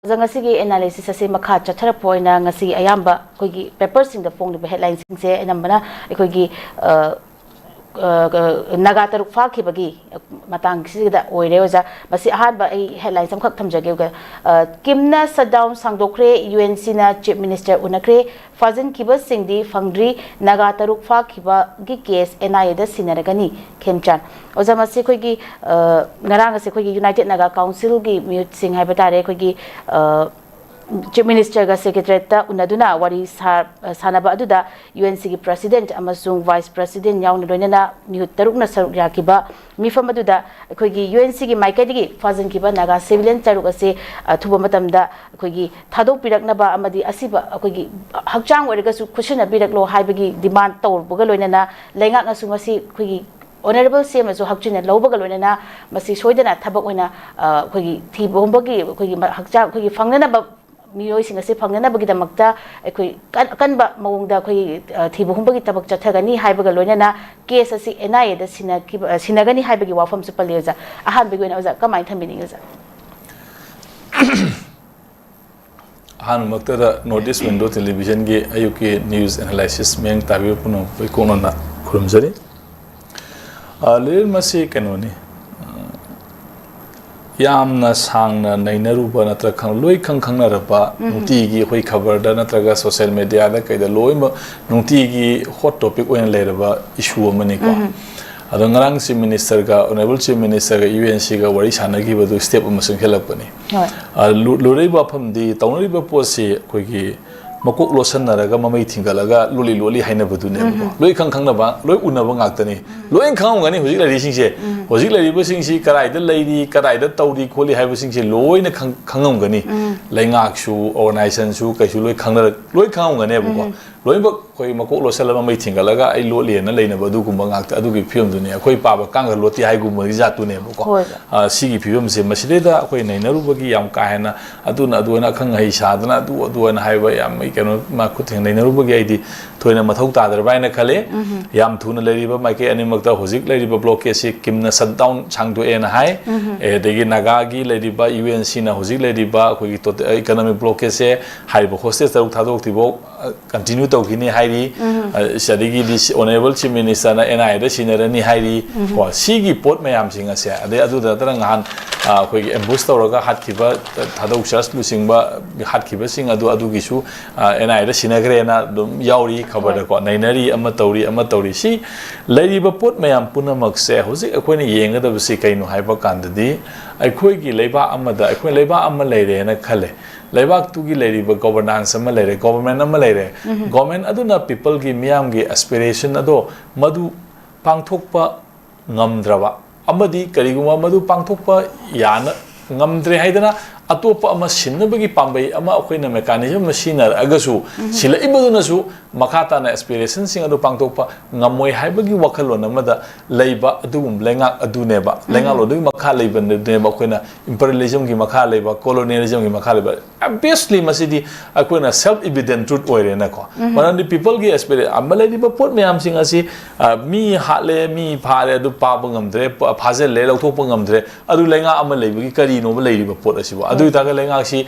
Ngasi analysis ase makha chathara poina ngasi ayamba koigi papers sing the phone the headlines sing se enambana koigi naga taruk fa khibagi matang sida oire oja basi ahanba ai headlines am khak thamjage ga kimna shutdown sangdokre UNC na chief minister unakre fazin kiba singdi fangdri naga taruk fa khiba gi case NIA da sinaragani khemchan oja masi koigi ngarang ase koigi United Naga Council gi mute sing hai batare koigi Chief Minister ga Secretary ta unaduna wari sanaba aduda UNC gi President amasung Vice President yauna loinana mi tarukna saruk yakiba mifam aduda koigi UNC gi maikadigi fazin kiba naga civilian taruk ase thuba matamda koigi thadok piraknaba amadi asiba koigi hakchang wariga su kushina biraklo haibagi demand tawrbuga loinana lengak asu masi koigi Honorable CM also hakchina lawbaga loinana masi soidana thabak oina koigi thibombagi koigi hakcha koigi fangnana ba miyoi sing ase fangnana bagi damakta koi kanba mawongda koi thibu humbagi tabak chathagani haibaga loinana case ase NIA da sinagani haibagi wafam su palioja ahan bagi oina oja kamai thambini oja ahan makta da notice window television ge ayuki news analysis meng tabi puno kono na khurumjari LIRIL masi kanoni yamna sangna nainaruba natra loi khangna raba nuti gi hoi khabar da natra social media da kaida loi ma nuti gi hot topic oin leraba issue amani ko ado ngarang si minister ga honorable chief minister ga UNC ga wari sanagi badu step amasung helapani lurei ba phamdi tawnari ba posi koi gi makok losan naraga mamai thingalaga loli haina badu ne loi khangna ba loi unaba ngaktani loi khangani hujik la rising se hojik la riba sing si karai da leidi karai da tawdi kholi haiba sing se loi na khangam gani laingak su organization su kai su loi khangam gani bu loi ba koi makok losan la mamai thingalaga ai lo le na leina badu gumba ngakta adu gi film du ne koi pa ba kang loti hai gumba gi jatu ne bu ko sigi film se masile da koi nainaru bagi yam ka hena aduna khang hai sadana adu na haiba yam kano ma kuthing nainaru bagi ai di thoina mathau ta dar baina khale yam thuna leriba maike animakta hojik leriba blockade se kimna shutdown changdo ena hai degi naga gi leriba UNC na hojik leriba koi economic blockade se haiba hostage taruk thadok tibo continue tawkini hairi sadigi honorable chief minister na NIA da sinarani hairi ko sigi pot mayam singa se ade adu da tarang han koi ambush tawraga hatkiba thadok charge lusingba hatkiba sing adu gisu NIA da sinagre na dum yauri khabar ko nainari ama tauri si leriba pot mayam punamak se hoji akoini yenga si kainu haiba kandadi akoi gi leiba amada akoi leiba ama leire na khale leibak tu gi leriba governance ama leire government ama leire government aduna people gi miyam gi aspiration ado madu pangthokpa ngamdraba amadi kariguma madu pangthokpa yana ngamdre haidana atopa ama sinnabagi pambai ama akoina mechanism machine agasu sila ibaduna su makata na aspiration sing adu pangtokpa ngamoi haibagi wakhalon amada leiba adugum lenga aduneba lenga lo du makha leiba neba akoina imperialism gi makha leiba colonialism gi makha leiba obviously masidi akoina self evident truth oire na ko manandi people gi aspiration amale di pot me am sing asi mi hale mi phare adu pa bangamdre phajel le lauthok bangamdre adu lenga ama leibagi kari no leiba pot asiba adu ta ga lenga si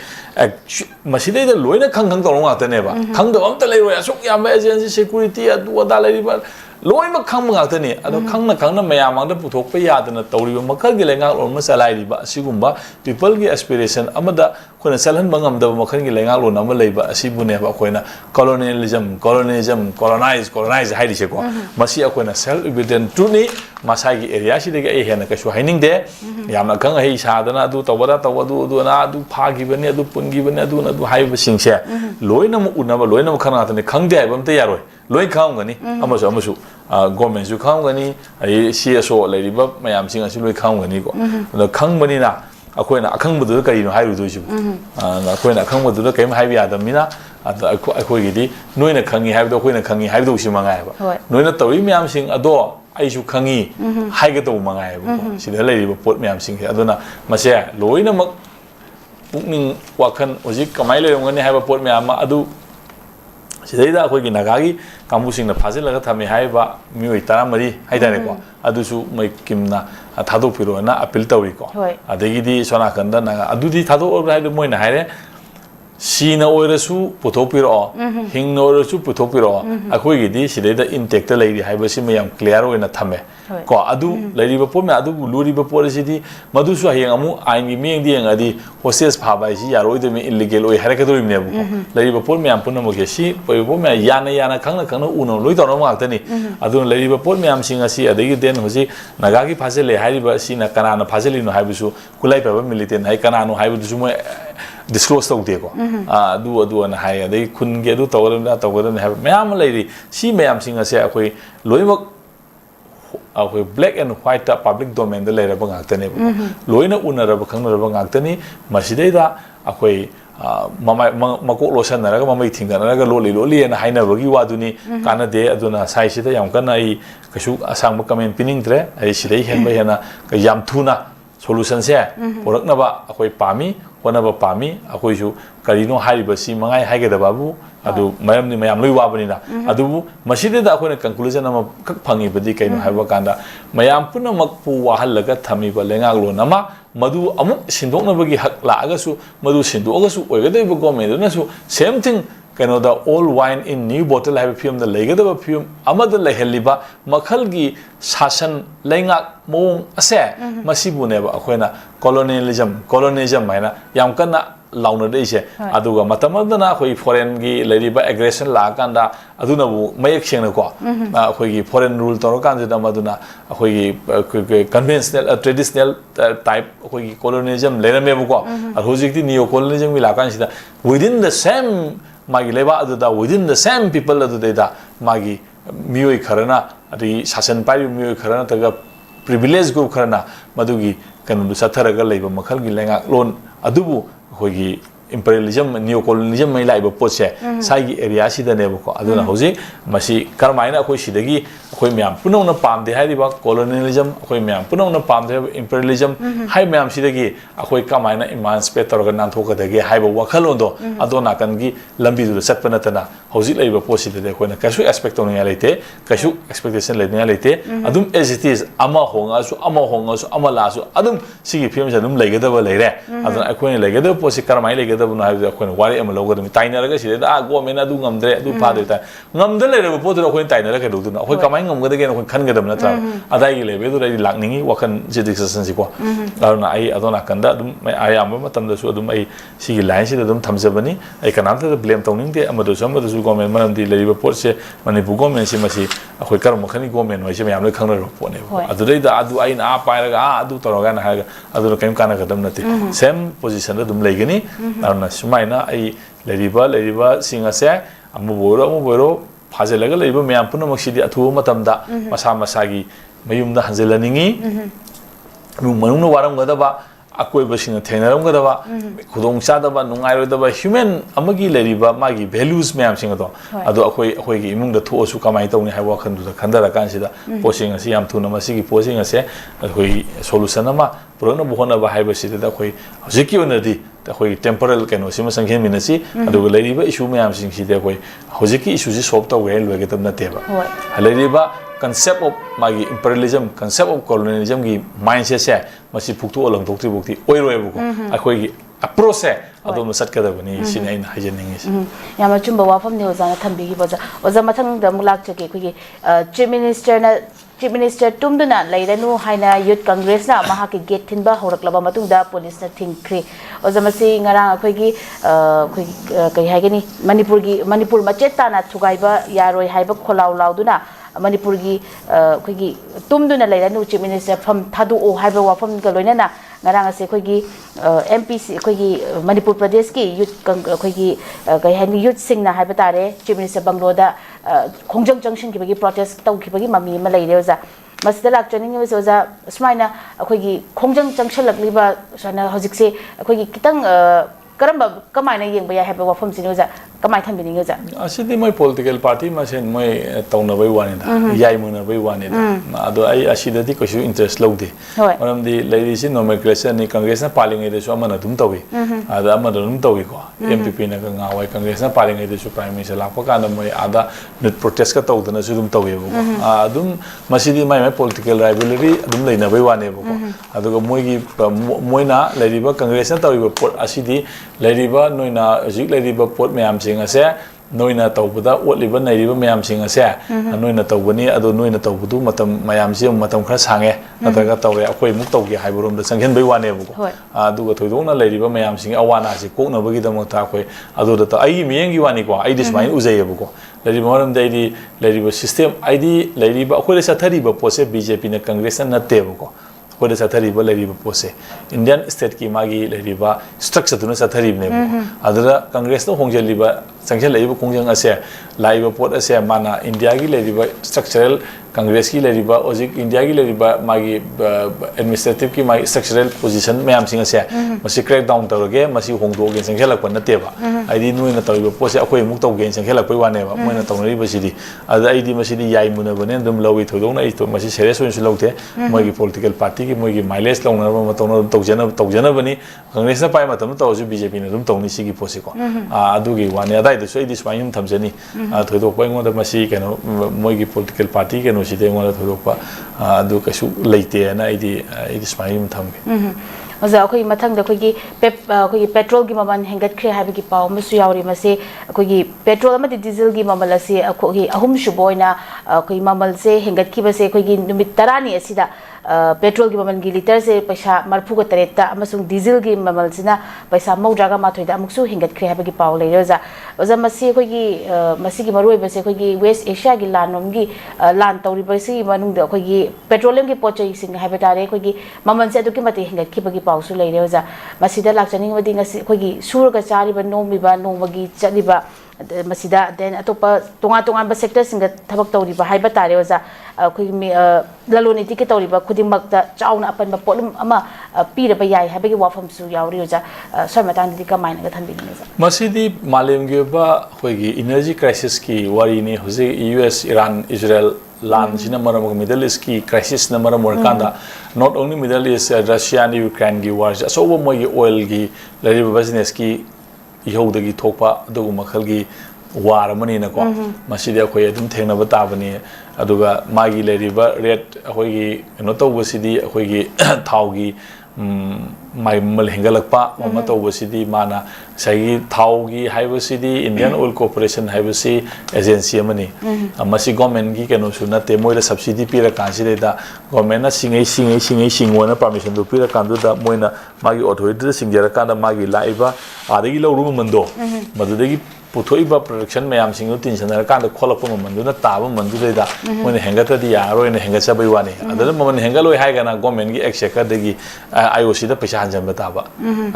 maside da loina khang tawrong ngata ne ba khang do amta leiro asuk yam agency security adu ada leiba loina khang ngata ne adu khangna mayam da puthok pa yadana tawriba makal gi lenga lon ma salai riba sigumba people gi aspiration amada khona salhan bangam da makhan gi lenga lon ama leiba asibune ba khoina colonialism colonize haidi se ko masi akoina self evident tu ni masai gi area si de ga hena ka su haining de yamna khang hei sadana adu tawada adu na adu phagi bani adu pungi bani adu haiba singse loina mu unaba loina mu khana tane khangde ai bamte yaroi loi khang gani amasu government su khang gani ai CSO leiriba mayam sing asi loi khang gani ko da khang bani na akoina akhang budu kari no hairu do jibu akoina akhang budu kai ma haibi adamina akoi gi di noina khangi haibu akoina khangi haibu do simangai ba noina tawi mayam sing ado aisu khangi haiga do mangai ba sida leiriba pot mayam sing aduna mase loina mak pukning wakhan hojik kamai leirongani haiba pot mayam adu सिदैदा अखोगी नागागी कामुसिंग फाजिलगा थमे हाइबा मियोई तरामरी हाइदारेको अदुसु मै किमना थादो पिरो ना appeal तौरीको अदगिदी सोनाकंदा Naga अदुदी थादो हाइदो Moina हाइरे सीना ओइरसु पुथोपिरो Hingna ओइरसु पुथोपिरो अखोगिदी सिदैदा intact लैरि हाइबसि मयाम clear ओइना थमे को अदु लैरिबा पोमे अदु लुरिबा पोरसिदी मदुसु हयंग अमु आइनगी मेंगदी यंगदी hostess फाबाइसि यारोइदे मे illegal ओइ हरकदोरिमनेबु लैरिबा पोर मयाम पुनमगे सि पोइबो मे याना याना खंगना उनो लोइ तोनो माक्तनी अदु लैरिबा पोर मयाम सिंगसि अदगी देन होसि नगागी फाजेले हाइरिबा सिना कनाना फाजेलिनो हाइबसु कुलाई पाबा मिलिटेन हाइ कनानो हाइबदुसु मोय disclose tawdeko adu na hai adai khun ge adu tawgadam ha mayam lairi si mayam singa se akoi loimak akoi black and white public domain da laira ba ngakta ne loina unara ba khangna ba ngakta ni masidai da akoi makok losan na ga mamai thinga na ga loli na haina bagi waduni kana de aduna sai sida yam kana ai kasu asang ba comment pining tre ai sidai hen ba hena ka yam thuna solution se porakna ba akoi pami ꯍꯣꯠꯅꯕ ꯄꯥꯝꯃꯤ ꯑꯩꯈꯣꯏꯁꯨ ꯀꯔꯤꯅꯣ ꯍꯥꯏꯔꯤꯕꯁꯤ ꯃꯉꯥꯏ ꯍꯥꯏꯒꯗꯕꯕꯨ ꯑꯗꯨ ꯃꯔꯝꯗꯤ ꯃꯌꯥꯝ ꯂꯣꯏ ꯋꯥꯕꯅꯤꯅ ꯑꯗꯨꯕꯨ ꯃꯁꯤꯗ ꯑꯩꯈꯣꯏꯅ ꯀꯟꯀ꯭ꯂꯨꯖꯟ ꯑꯃ ꯈꯛ ꯐꯪꯉꯤꯕꯗꯤ ꯀꯩꯅꯣ ꯍꯥꯏꯕ ꯀꯥꯟꯗ ꯃꯌꯥꯝ ꯄꯨꯝꯅꯃꯛꯄꯨ ꯋꯥꯍꯜꯂꯒ ꯊꯝꯃꯤꯕ ꯂꯩꯉꯥꯛꯂꯣꯟ ꯑꯃ ꯃꯗꯨ ꯑꯃꯨꯛ ꯁꯤꯟꯗꯣꯛꯅꯕꯒꯤ ꯍꯛ ꯂꯥꯛꯑꯒꯁꯨ ꯃꯗꯨ ꯁꯤꯟꯗꯣꯛꯑꯒꯁꯨ ꯑꯣꯏꯒꯗꯧꯔꯤꯕ ꯒꯣꯔꯃꯦꯟꯗꯨꯅꯁꯨ ꯁꯦꯝ ꯊꯤꯡ ꯀꯩꯅꯣꯗ ꯑꯣꯜ ꯋꯥꯏꯟ ꯏꯟ ꯅ꯭ꯌꯨ ꯕꯣꯇꯜ ꯍꯥꯏꯕ ꯐꯤꯕꯝꯗ ꯂꯩꯒꯗꯕ ꯐꯤꯕꯝ ꯑꯃꯗ ꯂꯩꯍꯜꯂꯤꯕ ꯃꯈꯜꯒꯤ ꯁꯥꯁꯟ ꯂꯩꯉꯥꯛ ꯃꯑꯣꯡ ꯑꯁꯦ ꯃꯁꯤꯕꯨꯅꯦꯕ ꯑꯩꯈꯣꯏꯅ ꯀꯣꯂꯣꯅꯤꯖꯝ ꯍꯥꯏꯅ ꯌꯥꯝ ꯀꯟꯅ ꯂꯥꯎꯅꯔꯛꯏꯁꯦ ꯑꯗꯨꯒ ꯃꯇꯝ ꯑꯃꯗꯅ ꯑꯩꯈꯣꯏ ꯐꯣꯔꯦꯟꯒꯤ ꯂꯩꯔꯤꯕ ꯑꯦꯒ꯭ꯔꯦꯁꯟ ꯂꯥꯛꯑꯀꯥꯟꯗ ꯑꯗꯨꯅꯕꯨ ꯃꯌꯦꯛ ꯁꯦꯡꯅꯀꯣ ꯑꯩꯈꯣꯏꯒꯤ ꯐꯣꯔꯦꯟ ꯔꯨꯜ ꯇꯧꯔꯀꯥꯟꯁꯤꯗ ꯃꯗꯨꯅ ꯑꯩꯈꯣꯏꯒꯤ ꯀꯟꯚꯦꯟꯁꯅꯦꯜ ꯇ꯭ꯔꯦꯗꯤꯁꯅꯦꯜ ꯇꯥꯏꯞ ꯑꯩꯈꯣꯏꯒꯤ ꯀꯣꯂꯣꯅꯤꯖꯝ ꯂꯩꯔꯝꯃꯦꯕꯀꯣ ꯑꯗꯣ ꯍꯧꯖꯤꯛꯇꯤ ꯅꯤꯌꯣ ꯀꯣꯂꯣꯅꯤꯖꯝꯒꯤ ꯂꯥꯛꯀꯥꯟꯁꯤꯗ ꯋꯤꯗꯤꯟ ꯗ ꯁꯦꯝ मागी लेबा अदुदा विदिन द सेम पीपल अदुदा मागी मियोई खरना अदि शासन पारि मियोई खरना तगा प्रिविलेज ग्रुप खरना मदुगी कनु सथरगा लेबा मखलगी लेंगा लोन अदुबु होगी imperialism neocolonialism mai laiba potse saigi area sidanebako aduna hoji masi karmaina akoi sidagi akoi myam punona pamde haiba colonialism akoi myam punona pamde imperialism hai myam sidagi akoi kamaina emancipate torga nanthokadage haiba wakhalondo adona kangi lambi du satpana tana hoji laiba posidade akoina kasu expect tonu yalite kasu expectation leine yalite adum as it is ama honga su ama la su adum sigi film sa dum leigedaba leire aduna akoi leigedaba posi karmai leigedaba no haibda akoina wari ama logadami tainaraga sidada government adu ngamdre adu phade ta ngamdle leiraba podu akoina tainara ka duduna akoi kamai ngamgada ge akoi khangadam na tra adai gi lebe du rai lakningi wakan judicial si ko aruna ai adona kanda dum ayamba matam da su dum ai sigi line si dum thamjabani ai kanamta da blame tawning de amadu su government manam di leiba pot se manipur government si masi akoi karam makhani government wai se mayam le khangna ro po ne adu dai da adu ai na pairaga adu toroga na haga adu kaim kana gadam nati same position da dum leigani aruna sumaina ai leiba singa se amu boiro फाजेलगा लेबो मयाम पुन मक्सिदि अथु मतमदा मसा मसागी मयुमदा हंजेलनिंगी मनुंग warm Gadaba अकोइबसिंग थेनरम Gadaba खुदोंग चादबा नुंगाइरोदबा human अमगी लेरिबा मागी values मयाम सिंग दो अदो अखोइगी इमुंगदा थोसु कमाइ तौनि high वाखनदुदा Khandra कानसिदा possessing असि याम थुना मसिगी possessing असे अखोइ सोल्यूशन अमा पुरन बुहना बा हाइबसिदा अखोइ हजिकी ओनदि अखोइ टेम्पोरल कैनो सिम संख्या मिनसि अदुगा लेरिबा इशू मयाम सिंग सिदे अखोइ हजिकी इशू जि सॉल्व तौगे लोगे तब नतेबा लेरिबा concept of magi imperialism concept of colonialism gi mindset se masi phuktu olang thokti bukti oiroi bu akhoi gi approach se adom sat ka dabani sin ain hajeningi yama chumba wafam ne ozana thambi gi boza oza mathang da mulak cheke khoi chief minister tumduna leiranu haina youth congress na maha ki gate thinba horaklaba matungda police na thingkri oza masi ngarang akhoi gi kai haigani manipur macheta na thugaiba yaroi haiba kholaw lauduna manipur gi khoigi tumduna leiranu chief minister from thadu o haiba wafam ga loinana ngarang ase khoigi MPC khoigi manipur pradesh ki youth khoigi kai hani youth singna haiba tare chief minister bangloda khongjang junction ki bagi protest tau ki bagi mami ma leire oza masida lak training ni oza smaina khoigi khongjang junction lakliba sana hojik se khoigi kitang karamba kamaina yengba ya haiba wafam sin oza कमाई थंबिनिंग जा असिदि मै political party मसेन मै तौनबै वानिदा याइ मुनबै वानिदा अदो आई असिददि कछु interest लौदे मरमदि लैरिसि nomenclature नि कांग्रेस ना पालिंगै देसु अमना दुम तौइ आदा अमना दुम तौइ को एमपीपी ना गावाय कांग्रेस ना पालिंगै देसु प्राइम मिनिस्टर लापो काना मै आदा मिट प्रोटेस्ट का तौदना सु दुम तौइ बको अदुम मसिदि मै पॉलिटिकल राइवलरी अदुम लैनबै वाने बको अदुगा मोइगी मोइना लैरिबा कांग्रेस ना तौइबा पोट असिदि लैरिबा नोइना हजिक लैरिबा पोट मयाम सिंग असे नोइना तौबदा ओटलिबा नैरिबा मयाम सिंग असे नोइना तौबनी अदो नोइना तौबदु मतम मयाम से मतम खरा सांगे नतरगा तौरे अखोय मुक तौगे हाइबरोम द संघेन बै वाने बको अदुगा थोइदोना लैरिबा मयाम सिंग अवाना से कोकनबगी दमता अखोय अदो द आई मियंगी वानी को आई दिसमाइन उजैयबको लैरिबा मरम दैदी लैरिबा सिस्टम आईदी लैरिबा अखोय सथरिबा पोसे बीजेपी ना कांग्रेस ना नतेबको अखोय सथरिबा लैरिबा पोसे इंडियन स्टेट की मागी लैरिबा स्ट्रक्चर तुना सथरिबने अदरा कांग्रेस नो होंगजलिबा संख्या लैरिबा कोंजंग असे लाइबा पोट असे माना इंडिया की लैरिबा स्ट्रक्चरल कांग्रेस की लैरिबा ओजिक इंडिया की लैरिबा मागी एडमिनिस्ट्रेटिव की मागी स्ट्रक्चरल पोजीशन मयाम सिंग असे मसी क्रैक डाउन तौरगे मसी होंगदोगे संख्या लकपन नतेबा आईदी नोइना तौइबा पोसे अखोय मुक तौगे संख्या लकपै वानेबा मोइना तौनरिबा सिदी अदा आईदी मसिदी याइ मुनबने दम लौइ थोदोना आई तो मसी सीरियस ओइनसु लौते मोइगी पॉलिटिकल पार्टी की मोइगी माइलेज लौनरबा मतौना तौजनबनी कांग्रेस ना पाइ मतम तौजु बीजेपी ना दम तौनी सिगी पोसे को अदुगी वाने अदाइ दसु आईदी स्वाइम थमजनी थोदोकपा इंगोदा मसी केनो मोइगी पॉलिटिकल पार्टी केनो सिदे इंगोदा थोदोकपा अदु कछु लेते ना आईदी स्वाइम थमगे ओजा अखोई मथंग अखोई पेट्रोल की ममन हेंगतख्रे हाबगी पाव मसु यावरी मसे अखोई पेट्रोल अमदि डीजल की ममल असे अखोई अहुम सुबोइना अखोई ममल से हेंगतखिबसे अखोई नुमित 10 असिदा पेट्रोल की ममल की लीटर से पैसा मरफुग तरेता अमसुंग डीजल की ममल सिना पैसा मौद्रागा माथोइदा अमुकसु हेंगतख्रे हाबगी पाव लेरोजा ओजा मसी अखोई मसी की मरुइ बसे अखोई वेस्ट एशिया की लानोमगी लान तौरिबसी मनुंग अखोई पेट्रोलियम की पोचै सिंग हाबे तारे अखोई ममल से अदुकी मते हेंगतखिबगी पावसु लेरे ओजा मसीदा लाक्चनिंगबदी ngasi अखोई सुरगा चारिबा नोमिबा नोमगी चलिबा मसीदा देन अतोपा तोंगा तोंगा सेक्टर सिंग थबक तौरिबा हाइबा तारे ओजा अखोई ललोनीति के तौरिबा खुदिमक्ता चाउना अपन पोलम अमा पीरबा याय हाबगी वाफमसु यावरी ओजा सरमतांदि कमाइनगा थनबिनिजा मसीदी मालेमगे बा अखोई एनर्जी क्राइसिस की वारीने हुजे यूएस ईरान इजराइल लान सिना मरम मिडल ईस्ट की क्राइसिस न मरम वरकांदा not only middle east Russia and Ukraine की वार असोबो मोगी ऑयल की लरिबा बिजनेस की इहौदगी थोपा अदुगु मखल की वार मनी न को मसीदी अखोय अदुम थेंगनब ताबनी अदुगा मागी लरिबा रेट अखोयगी नो तौबसिदी अखोयगी थावगी माइ मल हेंगलकपा मम तौबसिदी माना सही थावगी हाइबसिदी इंडियन ऑयल कॉर्पोरेशन हाइबसी एजेंसी मनी मसी गवर्नमेंट की केनो सु नते मोइला सब्सिडी पिरा कांसिदेदा गवर्नमेंट ना सिंगोना परमिशन दु पिरा कांदुदा मोइना मागी अथॉरिटी सिंगजरा कांदा मागी लाइबा आदगी लौरु मंदो मदुदगी पुथोइबा प्रोडक्शन मैम सिंगु तिनसनर कांदा खोलप ममंदुना ताब मंदुदा मोइना हेंगतदी यारोइना हेंगचबई वानी अदर ममन हेंगलोय हाइगाना गवर्नमेंट की एक्सेकर दगी आईओसी दा पैसा हंजन बताबा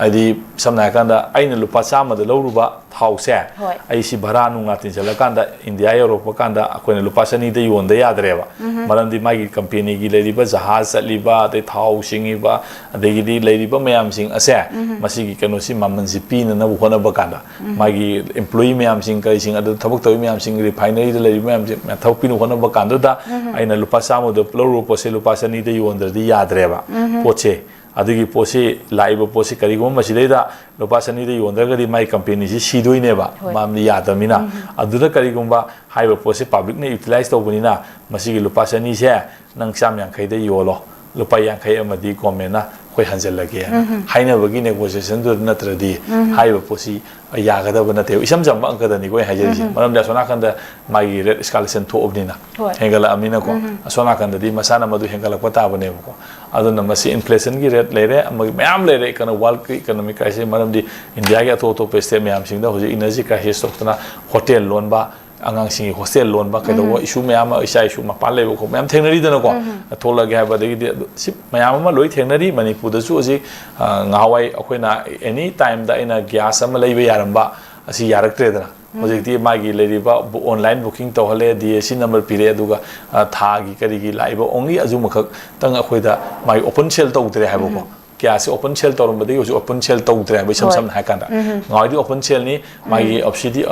आदि समना कांदा आइना लुपा चामद लौरुबा थाउसे आइसी भरा नुंगा तिनसला कांदा इंडिया यूरोप कांदा अखोइना लुपा सनी दा योंदा यादरेबा मरंदी मागी कंपनी की लेरिबा जहाज चलीबा दे थाउ सिंगिबा अदगिदी लेरिबा मैम सिंग असे मसीगी कनोसी ममनसी पीना न होनबा कांदा मागी एम्प्लॉय मैम सिंग कई सिंग अदु थबक तोय मैम सिंग रिफाइनरी दा लेरि मैम सिंग थबक पिनु होनबा कांदुदा आइना लुपा चामद लौरु पोसे लुपा सनी दा योंदरदी यादरेबा पोचे अदुगी पोसे लाइब पोसे करिगो मसिदैदा लुपा सनी दा योंदरगदी माई कंपनी से सीदोइनेबा मामनी यादमिना अदुदा करिगुंबा हाइबा पोसे पब्लिक ने यूटिलाइज तौबनिना मसिगी लुपा सनी से नंग चाम यांखैदा योलो लुपा यांखै अमदी गवर्नमेंटना कोई हंजलगे हाइनबगी नेगोशिएशन दु नत्रदी हाइबा पोसी यागदब नते इसम जम अंकदनी कोई हाइजेसी मरम दा सोनाखंद मागी रेट एस्केलेशन थोबनिना हेंगल अमिना को सोनाखंददी मसाना मदु हेंगल पताबने को अदुना मसी इन्फ्लेशन की रेट लेरे मैम लेरे कन वर्ल्ड की इकोनॉमिक क्राइसिस मरम दी इंडिया के तो स्टेट मैम सिंग दा होजे एनर्जी क्राइसिस तोक्तना होटल लोन बा आंगांसिंग हॉस्टेल लोन बा कदो इशू मैम इसा इशू मपान लेबो को मैम थेंगनरी दन को थोलगे हाबा दगी सि मैम मा लोई थेंगनरी मणिपुर दसु अजि ngaawai अखोइना एनी टाइम दा इना गैस अमा लेबे यारंबा असि यारक्त्रेदना होजेक्ति मागी लेरिबा ऑनलाइन बुकिंग तौहले डीएसी नंबर पिरे अदुगा थागी करिगी लाइबा ओनली अजु मखक तंग अखोइदा मागी ओपन सेल तौद्रे हाबो को gas open shell tawrambadi hoji open shell tawdre bai sam sam ha kanda ngai di open shell ni magi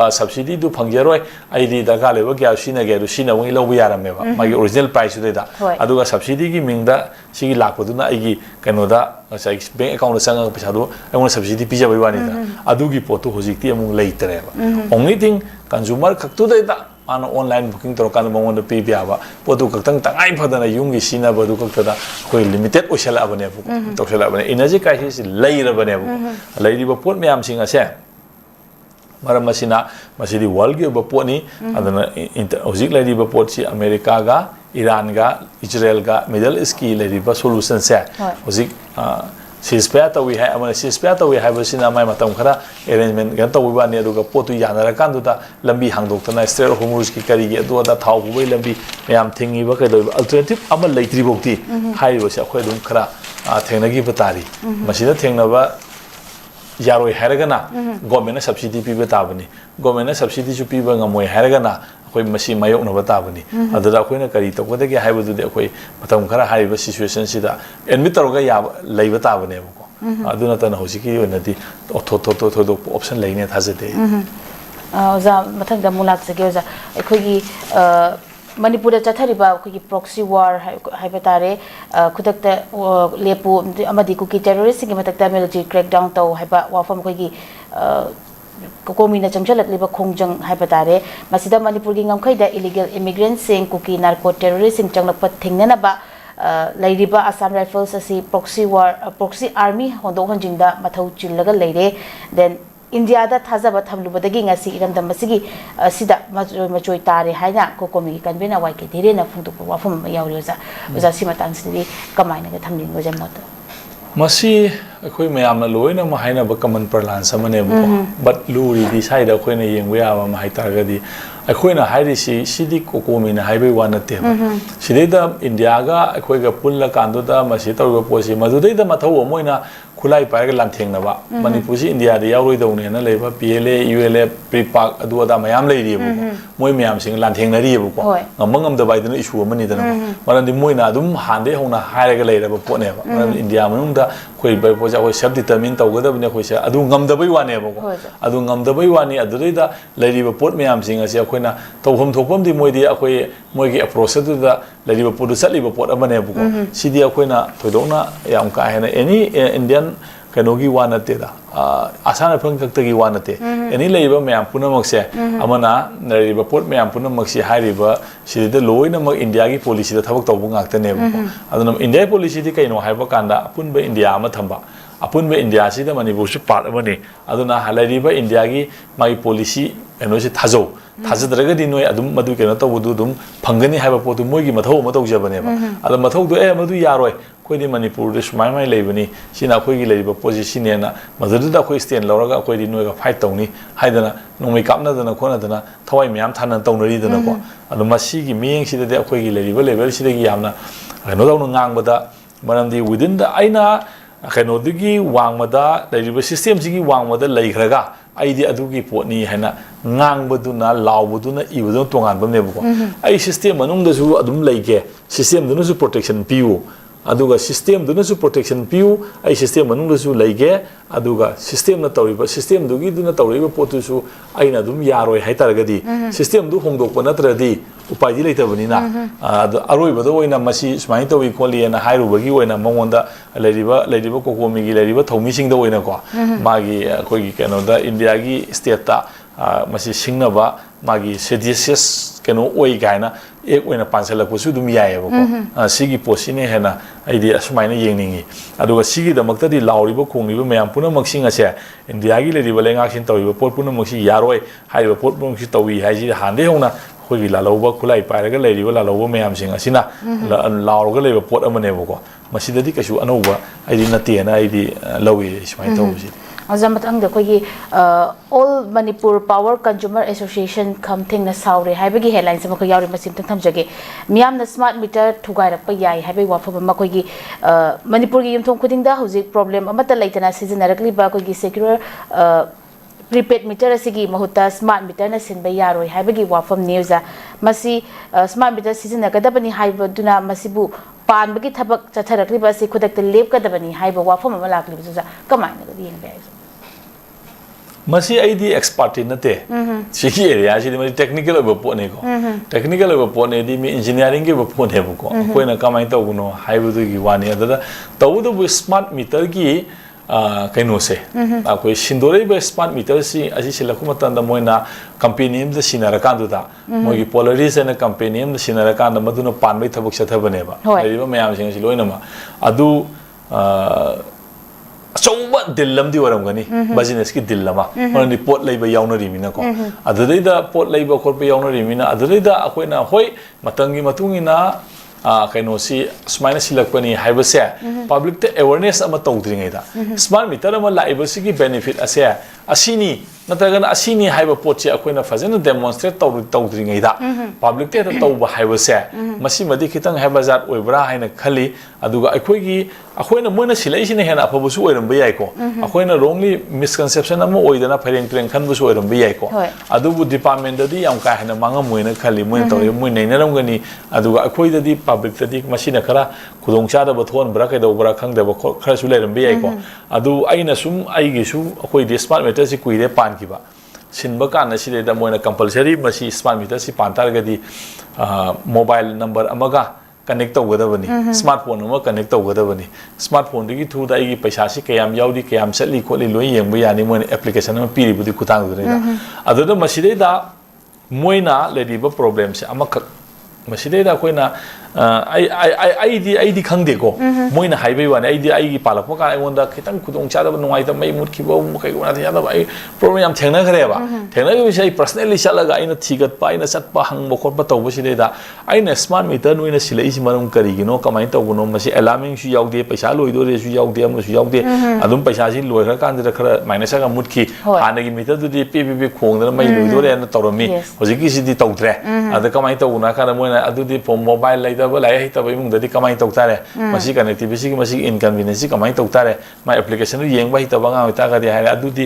subsidy du phangjaroi aidi daga leba gas sina ge ru sina wi lobu yarame ba magi original price de da aduga subsidy gi mingda sigi lakpaduna aigi kanoda sai bank account sang paisa do ai subsidy pija bai wani da adugi potu hoji ti amung leitre ba only thing consumer khaktu da mana online booking toro kan mong on pay biaba potu kaktang tangai phadana yungi sina badu kaktada khoi limited oisala abane bu toksala abane energy crisis leira bane bu leiri ba pot myam singa se maram masina masidi world ge ba pot ni adana hojik leiri ba pot si America ga Iran ga Israel ga Middle East ki leiri ba solution se hojik ceasefire tawi hai amana ceasefire tawi hai basina mai matam khara arrangement gan tawi ba ne aduga potu yanara kan du da lambi hangdok tana Strait of Hormuz ki kari ge do da thau bu lambi mayam thingi ba kai do alternative ama leitri bokti hai ba se khoi dum khara thengnagi batari masina thengna ba yaroi hairagana government subsidy pi batabani government subsidy chu pi ba ngamoi hairagana khoi masi mayok na batabani adada khoina kari to kodagi haibadu de khoi matam khara haiba situation sida admit toroga ya lei batabane ko aduna tan hosiki onadi tho do option leine thajade oza mathang da mulak se ge oza khoi manipur da chathariba khoi proxy war haibatare khudakta lepu amadi kuki terrorist gi matakta military crackdown taw haiba wafam khoi gi kokomina changchalak liba khongjang haibatare masida manipur gi ngamkhai da illegal immigrants sing kuki narco terrorist sing changlakpa thingnana ba lairiba Assam Rifles asi proxy army hondo honjingda mathau chillaga leire then India da thazaba thamlubadagi ngasi iramdam masigi sida machoi tare haina kokomi kanbena waike dire na phungtu wafam yauri oza sima tangsidi kamaina ga thamling go jamot masi akhoi mayam na loina ma haina ba common parlan samane bu but luri di side akhoi na yengwe aba ma haita ga di akhoi na hairi sidi kokomi na haibai wana te sidai da India ga akhoi ga pulla kandu da masi tawga posi madudai da mathau moina khulai parga lantheng na ba manipur si India da yauroi dawne na leiba PLA ULA prepark adu da mayam leiri bu moi mayam sing lantheng na ri bu ko ngamangam da bai da issue mani da na marandi moina adum hande hona hairaga leira ba pone ba marandi India manung da khoi bai poja khoi self determine tawga bne khoi sa adu ngam da bai wane ba ko adu ngam da bai wani adu da leiri ba pot mayam sing asi akhoi na tawhom thopam di moi di akhoi moi gi approach du da leiri ba pot sali ba pot amane bu ko sidi akhoi na thoidona yam ka hena any Indian kanogi wanate da asana phang kaktagi wanate any leiba mayam punamak se amana leiba pot mayam punamak se hariba sidida loina mak India gi policy da thabak tawbu ngakta ne bu aduna India policy di kaino haiba kanda punba India ama thamba apunba India sida manipur su part amani aduna halariba India gi mai policy eno se thajo thajadaraga di noi adum madu kena tawdu dum phangani haiba potu moigi mathau ma tawjabane ba adum mathau do madu yaroi koi di manipur de smai mai leibani sina koi gi leiba position ena madu da koi stand lauraga koi di noi ga fight tawni haidana nomai kapna dana khona dana thawai myam thanan tawnari dana ko adum masi gi miyeng sida de koi gi leiba level sida gi yamna no daw ngang bada manamdi within the aina keno digi wangmada leiba system sigi wangmada leikhraga aidi adugi potni haina ngangbaduna lawbaduna ibaduna tongan bamne bu ai system manung da su adum leige system dunu su protection piu aduga system dunu su protection piu ai system manung da su leige aduga system na tawriba system dugi duna tawriba potu su aina dum yaroi haitaragadi system du hongdokpa natradi upai di leitabani na aroi bado oina masi smai tawi kholi na hairubagi oina mongonda leiriba kokomi gi leiriba thomi sing da oina ko magi khoi gi keno da India gi state ta masi singnaba magi seditious keno oi gaina ek oina pansala ko su dum yae ba ko sigi posine hena idea asmaina yengningi aduga sigi da makta di lauriba khongiba mayam puna maksing ase India gi leiriba lengak sin tawi pot puna maksi yaroi haiba pot maksi tawi haiji hande hona khoi la lauba khulai pairaga leiriba la lauba mayam sing asina laurga leiba pot amane ba ko masidadi kasu anouba aidi nate na aidi lawi smai tawsi azamat ang da khoi all Manipur Power Consumer Association kamthing na saure haibagi headlines ma ko yauri masim tang thamjage miyam na smart meter thugai rak pa yai haibai wafam ma koi gi Manipur gi yumthong khuding da hojik problem amata leitana seasonarikli ba koi gi secure prepaid meter asigi mahuta smart meter na sinba yaroi haibagi wafam news masi smart meter season na kadabani haibaduna masibu पान बगी थबक चथरक्लिबा से खुदक लेपकदबनी हाइबा वाफम अमा लाक्लिबा कमायना येंबे मसी ID expert नते सिगी area सिदी मसी technical ओबो पोने को technical ओबो पोने दी मी engineering के ओबो पोने को कोइना कमाय तौगुनो हाइबदु गी वानी अदा तौदु स्मार्ट मीटर की कहीं से अखोई सिंदोरेब स्मार्ट मीटर से असी सिलखु मतंदा मोइना कंपनी अमदा सिनारकांदुदा मोगी पोलरिस एना कंपनी अमदा सिनारकांदा मदुना पानबै थबक सथबनेबा लेरिबा मयाम सिंग सि लोइनमा अदु अचौबा दिल लमदी वरमगनी बिजनेस की दिल लमा मरनी पोट लैबा यावनरिमिना को अदुदैदा पोट लैबा खोरपा यावनरिमिना अदुदैदा अखोइना होय मतंगी मतुंगिना कहीं सुमायना सिलक्पनी हाइबसे पब्लिक ते अवेयरनेस अमा तौद्रिङैदा स्मार्ट मीटर अमा लाइबसिगी बेनिफिट असे असिनी नत्रगना असिनी हाइब पोचे अखोइना फजन डेमोन्स्ट्रेट तौद्रिङैदा पब्लिक ते तौबा हाइबसे मसी मदि खितंग हाइबजार ओइब्रा हाइना खली अदुगा अखोइगी अखोइना मोइना सिलैसिना हेना अफबसु ओइरमबे याइको अखोइना रोंगली मिसकनसेप्शन अमा ओइदना फरेंग ट्रेंग खनबसु ओइरमबे याइको अदुबु डिपार्टमेंट ददी याम का हेना मांगा मोइना खली मोइन तौय मोइ नैनरमगनी अदुगा अखोइददी पब्लिक तदी मसीना खरा खुदोंचादब थोनब्रा कैदौब्रा खंगदब खरसु लेरमबे याइको अदु आइना सुम आइगिसु अखोइदि स्मार्ट मीटर सि कुइरे पानकिबा सिनबा कान सिदेदा मोइना कंपलसरी मसी स्मार्ट मीटर सि पानतारगदी मोबाइल नंबर अमगा कनेक्ट तौगदबनी स्मार्टफोन अमा कनेक्ट तौगदबनी स्मार्टफोन दगी थुदा आइगी पैसा सि कयाम याउदी कयाम सटली खोली लोइ येंबा यानी मोइना एप्लीकेशन अमा पिरिबुदि खुतांगदुरेदा अदुदा मसीदेदा मोइना लेदिबा प्रॉब्लम से अमखक मसीदेदा कोइना आई खंगदेको मोइना हाइबे वाने आई पालक का अगोंदा खितंग खुदोंग चादब नुंगाइदा मै मुटखिबो कइगोना यादब आई प्रॉब्लम याम थेंगना खरेबा थेंगना बिसै पर्सनली चलगा आइना थिगतपा आइना चटपा हंगबो खोटपा तौबसिदेदा आइना स्मार्ट मीटर नोइना सिलैसि मरम करिगिनो कमाइ तौगुनो मसी अलार्मिंग सु याउदे पैसा लोइदोरे सु याउदे अमसु याउदे अदुम पैसा सि लोइखा कांदरा खरा माइनसगा मुटखि हानगी मीटर दुदि पी खोंगदना मै लोइदोरे न तौरमी होजिकि सिदि तौद्रे अदा कमाइ तौगुना काना मोइना अदुदि फोन मोबाइल लाइदबा लाइ हितबा इमुंगदि कमाइ तौतारे मसी कनेक्टिविटी मसी इनकन्वीनियंस कमाइ तौतारे मा एप्लीकेशन येंबा हितबा गा होतागदि हाय अदुदि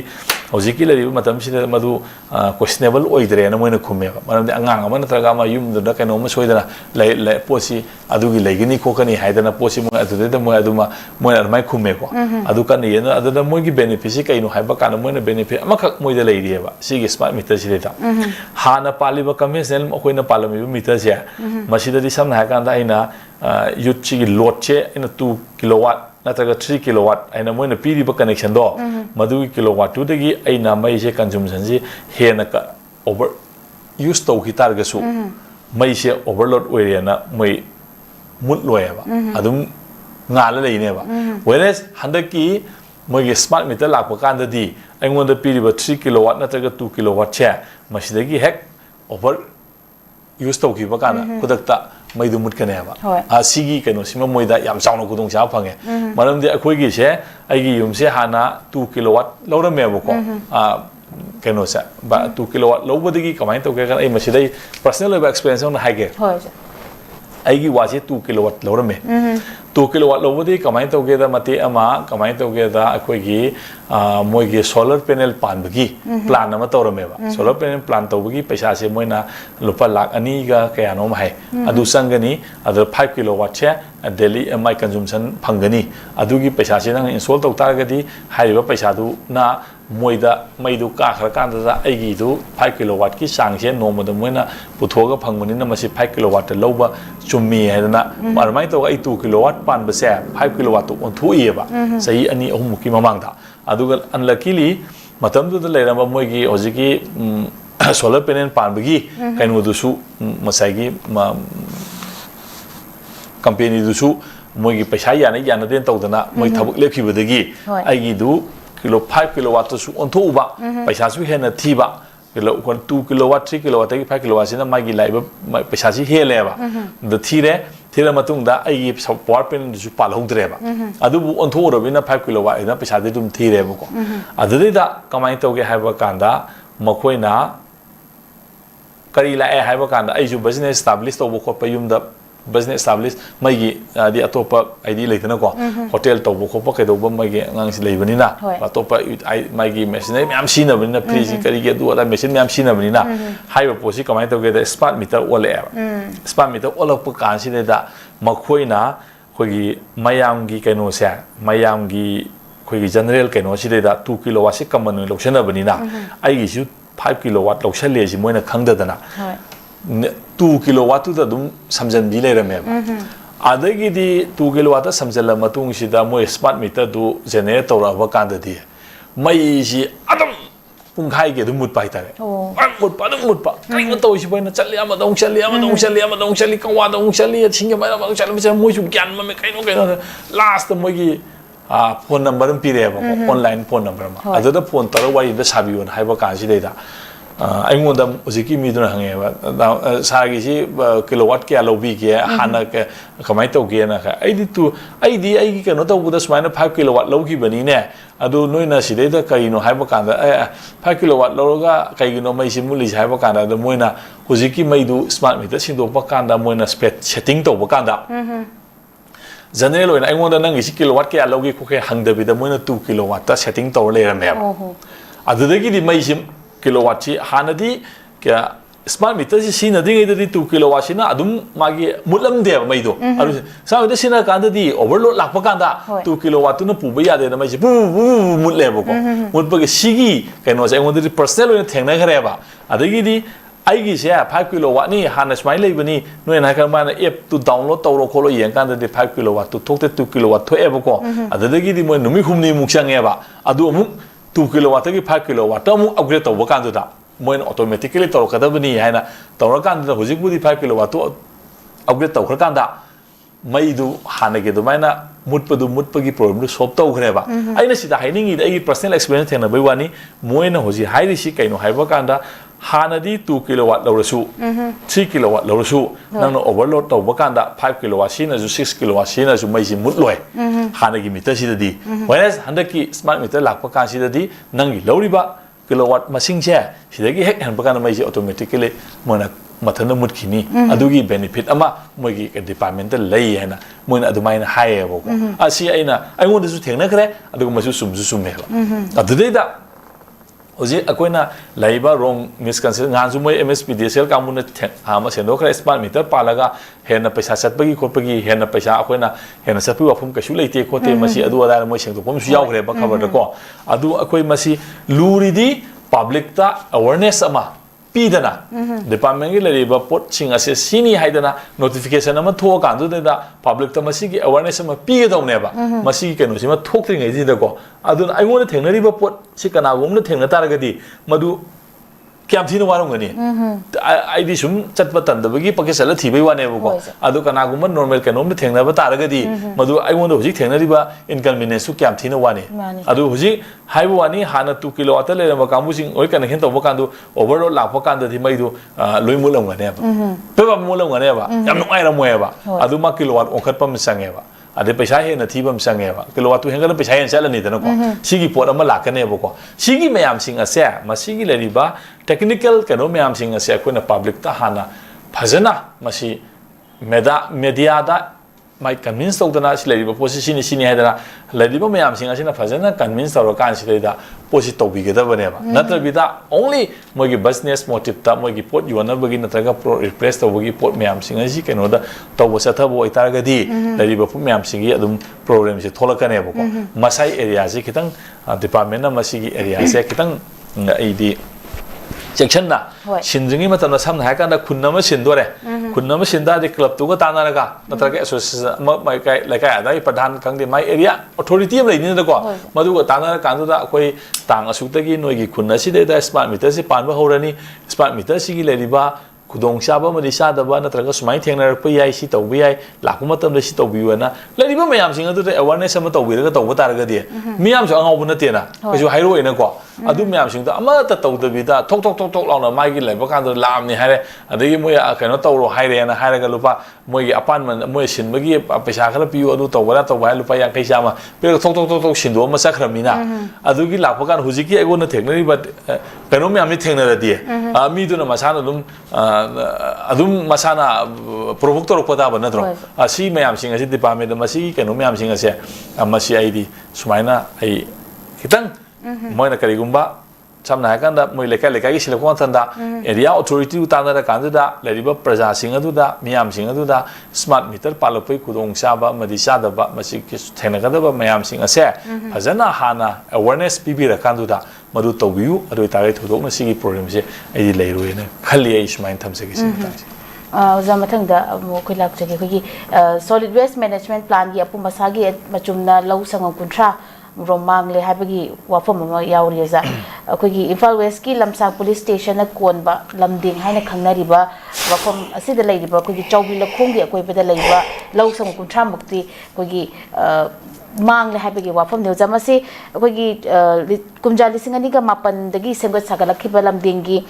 होजिकि लरिबा मतम सिदा मदु क्वेश्चनेबल ओइद्रे न मोइना खुमेबा मरमदि अंगांग अमा नत्रगा मा युमदुदा कैनोमा सोइदना लै पोसी अदुगी लैगनि खोकनि हायदना पोसी मो अदुदेदा मो अदुमा मोइ अरमाइ खुमेको अदु कन येना अदुदा मोइगी बेनिफिट सि कैनो हायबा कान मोइना बेनिफिट अमखक मोइदा लैरिएबा सिगी स्मार्ट मीटर सिदेता हाना पालिबा कन्वेंशनल अखोइना पालमिबा मीटर से मसीददि समना हायकांदा आइना यूथ ची लोड चे इन 2 किलोवाट नत्रगा 3 किलोवाट आइना मोइना पीरिबा कनेक्शन दो मदुगी किलोवाट टुदगी आइना मई से कंज्यूमशन जी हेना का ओवर यूज तौखि तारगसु मई से overload ओइरेना May मुट लोयबा अदुम ngala leineba whereas handaki moigi smart meter lakpa kandadi aingonda piriba 3 kilowatt natraga 2 kilowatt che masidagi hek over use taukiba kana kudakta maidu mutkaneba asigi keno sima moida yam chawna kudong cha phange maramdi akhoi gi se aigi yum se hana 2 kilowatt laurameba ko keno sa ba 2 kilowatt lobadagi kamai tauke kan ai masidai personal experience on haige आइगी वाचे 2 kilowatt लौरमे 2 kilowatt लौबदी कमाइ तौगेदा मते अमा कमाइ तौगेदा अखोइगी मोइगी solar panel पानबगी plan अमा तौरमेबा solar panel plan तौबगी पैसा से Moina लुपा lakh अनी गा कयानो माय अदु संगनी अदर 5 किलोवाट छे डेली एमआई कंज्यूमशन फंगनी अदुगी पैसा से नंग इंस्टॉल तौतारगदी हाइबा पैसा दु ना मोइदा मैदु काखर कांदा आइगी दु 5 किलोवाट की सांगसे नोमद मोइना पुथोगा फंगबनी न मसी 5 किलोवाट लौबा चुम्मी हैना मारमाइ तो 2 किलोवाट पानबसे 5 किलोवाट तो ओंथुइएबा सही अनि अहुम की ममांगदा अदुगा अनलकीली मतम दु लेरम मोइगी होजिकी सोलर पैनल पानबगी कैनुदुसु मसाइगी कंपनी दुसु मोइगी पैसा याना देन तौदना मोइ थबक लेखिबदगी आइगी दु किलो 5 किलोवाट तो सु ओंथुबा पैसा सु हेना थीबा किलो 2 किलोवाट 3 किलोवाट 5 किलोवाट सिना मागी लाइबा पैसा सि हेलेबा the थीरे मतुंगदा आइगी power panel Dusu पालहौद्रेबा अदुबु ओंथोरबिना 5 kilowatt इना पैसा दे दुम थीरेबको अदुदिदा कमाइ तौगे हाइबा कांदा मखोइना करी लाए हाइबा कांदा आइजु बिजनेस एस्टैब्लिश तौबो खोप युमदा business establish maigi di atopa id leitana ko hotel to bo khopa ke do ba maigi ngang si leibani na atopa maigi machinery myam sina bani na free kari ge du ala machine myam sina bani na haiba posi kamai to ge da smart meter ole smart meter ole pa kan si da makhoi na khoi gi mayam gi kaino se mayam gi khoi gi general kaino si da 2 kilowatt si kaman no loksana bani na ai gi su 5 kilowatt lokshan le si moina khangda dana 2 kilowatt tu da dum samjan bi le rame adagi di 2 kilowatt samjala matung si da moi smart meter du generate tora ba kan da di mai si adam pung khai ge du mut pai tare mut pa kai no to si boina chali ama dong chali ka wa dong chali ching ma dong chali moi su gyan ma me kai no last moi gi phone number pi re ba online phone number ma adu da phone tar wa da sabi won hai ba kan si da anh da ujiki mi duna hange ba sa gi si kilowatt ke alobi ke hana ke kamai to ge na ka ai di ai gi no to bu da smaina 5 kilowatt lo gi bani ne adu noi na si da kai no hai ba kan da 5 kilowatt lo ga kai gi no mai si mu li hai ba kan da moi na ujiki mai du smart meter sin do ba kan da moi na setting to ba kan da general oina anh da nang gi si kilowatt ke alogi ko ke hang da bi da moi na 2 kilowatt ta setting to le ra me adu da gi di mai sim kilowatt chi hanadi kya smart meter si na ding ida di 2 kilowatt si na adum magi mulam de mai do aru sa ida sina kan di overload lak pa kan da 2 kilowatt tu na pu ba ya de na mai si bu mut le bo ko mut ba ge sigi kai no sa ngon di personal oina theng na khare ba adagi di ai gi se 5 kilowatt ni hana smai le bani no na ka ma na app tu download to ro ko lo yen kan di 5 kilowatt tu thok te 2 kilowatt tho e bo ko adagi di mo numi humni muk sang e ba adu mu 2 kilowatt ki 5 kilowatt mu upgrade to ba kan da moi automatically to ka da bani hai na to ra kan da hojik budi 5 kilowatt to upgrade to kan da mai du hana ge du mai na mut pa gi problem du solve to khre ba ai na sida haining i ai personal experience thena bai wani moi na hoji hai ri si kai no hai ba kan da hana di 2 kilowatt lo rasu 3 kilowatt lo rasu nang no overload to ba kan da 5 kilowatt si na ju 6 kilowatt si na ju mai si mut loi hana gi meter si da di whereas handa ki smart meter lak pa kan si da di nang gi lo ri ba kilowatt masing che si da gi hek han ba kan mai si automatically mona mathana mut khini adugi benefit ama moi gi department lei hena moina adumai na hai ba ko asi aina ai ngon su thengna khre adugu masu sum me ba adudei da oje akoina laiba wrong misconception ngan su moi MSPDSL kamuna ama sendo khre smart meter palaga hena paisa satpagi khopagi hena paisa akoina hena satpi wafum kashu leite khote masi adu ada moi sengdo pom su yaw khre ba khabar da ko adu akoi masi luridi public ta awareness ama pidana department gi leriba pot sing ase sini haidana notification ama tho kan du da public ta masi gi awareness ama pi ga dau ne ba masi gi keno sima thok tri ngai ji da ko adun ai ngone thengna ri ba pot si kana gum na thengna tar ga di madu kyam thina warong ngani ai di sum chat pa tan da bagi pake sala thi bai wane ko adu kana gum normal kanom na thengna ba tar ga di madu ai ngone hoji thengna ri ba inconvenience su kyam thina wane adu hoji hai bu wani hana 2 kilowatt le ma kamu sing oi kan hen to ba kan du overload la pa kan da thi mai du loi mu long ngane ba pe ba mu long ngane ba yam no ai ra mo ba adu ma kilowatt okhat pam sang ba ade paisa he na thibam sange ba kilowatt tu henga paisa hen sala ni da ko sigi pot ama lakane ba ko sigi mayam sing ase ma sigi le riba technical kano mayam sing ase ko na public ta hana phajana masi media da mai convince to dana si le riba position ni sini hadana le riba mayam sing ase na phajana convince to kan si le da posi to bi ge da bane ba natra bi da only mo gi business motive ta mo gi pot yona bagi natra ga pro replace to bagi pot mayam sing ase keno da to bo sa tha bo itar ga di le riba pu mayam sing gi adum problem se thola kane ba ko masai area se kitang department na masi gi area se kitang ai di section na shinjingi matam na samna ha kan da khunna ma sindore khunna ma sinda de club tu ga tana ra ga natra ga association mai kai lai kai da pradhan kang de mai area authority am lai ni da ko madu ga tana ra kan da koi tang asuk ta gi noi gi khunna si de da smart meter si pan ba horani smart meter si gi le riba kudong saba ma di sa da ba natra ga sumai thengna ra pa yai si to bi yai lakuma matam de si to bi wa na le riba mayam sing adu de awareness ma to bi ga to ba tar ga de miyam so angau bu na te na ko ju hairo ina ko adu myam sing da ama ta taw da bi da thok law na mai gi lai ba kan da lam ni hare adagi moi kaino taw ro haire na haire ga lupa moi gi apan man moi sin ba gi paisa khala piu adu taw ba lupa yang kai sama pe thok sin do ma sa khram ni na adu gi lak pa kan huji ki ai go na thek na ba kaino myam ni thek na da di mi du na masana adum masana provoke to ro pa da ba na dro asi myam sing asi department da masi kaino myam sing ase amasi ai di sumaina ai kitang moi na kari gumba samna kan da moi lekai ki silakon tan da area authority u tan da kan da leriba praja sing adu da miyam sing adu da smart meter palapoi kudong sa ba madi sa da ba masi ki thena ga da ba miyam sing ase fazana hana awareness pibi ra kan da madu tobiu adu tare thodok na sigi program se ai leiroi ne khali ai smain tham se ki sing oza mathang da mo khoi lak chege khoi solid waste management plan gi apu masagi machumna lau sangam kuntra romang le habagi wafam ma yauri za khoi Imphal West ki lamsang police station na konba lamding haina khangnari ba wafam asida leiba khoi chawbi lakhong gi akoi beda leiba lau sangam kuntra mukti khoi mang le habagi wafam ne jamasi khoi kumja lising ani ga mapan dagi semgat sagalakhi balam dingi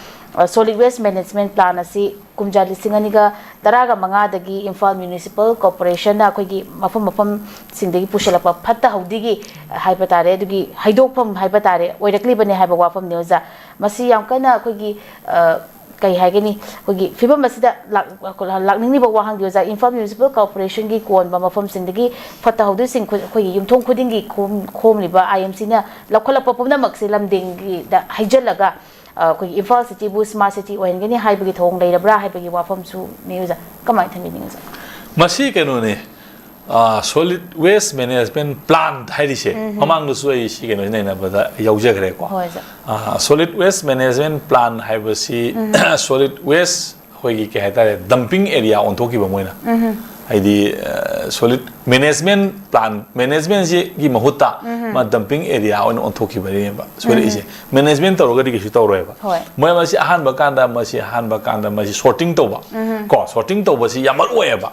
solid waste management plan asi kumja lising ani ga taraga manga dagi Imphal Municipal Corporation na khoi mafam singdagi pushalapa phatta haudigi haipatare dugi haidokpam haipatare oirakli bane haiba wafam ne oza masi yam kana khoi kai haigani khoi fibam asida lakning ni ba wahang di oza Imphal Municipal Corporation gi kon ba mafam singdagi phatta haudu sing khoi yumthong khudingi khom ni ba IMC na lakhola popom na maksi lamding gi da haijalaga khoi Imphal city bu smart city oingani haibagi thong leirabra haibagi wafam su ne oza kamai thami ni oza masi keno ne solid waste management plan hai se amang lu sui si keno ne na ba yauje gre ko solid waste management plan hai ba si solid waste hoi gi ke ha ta dumping area on thoki ba moina haidi solid management plan management si gi mahuta ma dumping area on thoki ba re ba solid ise management to ga di ki to ro ba moi ma si ahan ba kan da ma si sorting to ba ko sorting to ba si yamal oya ba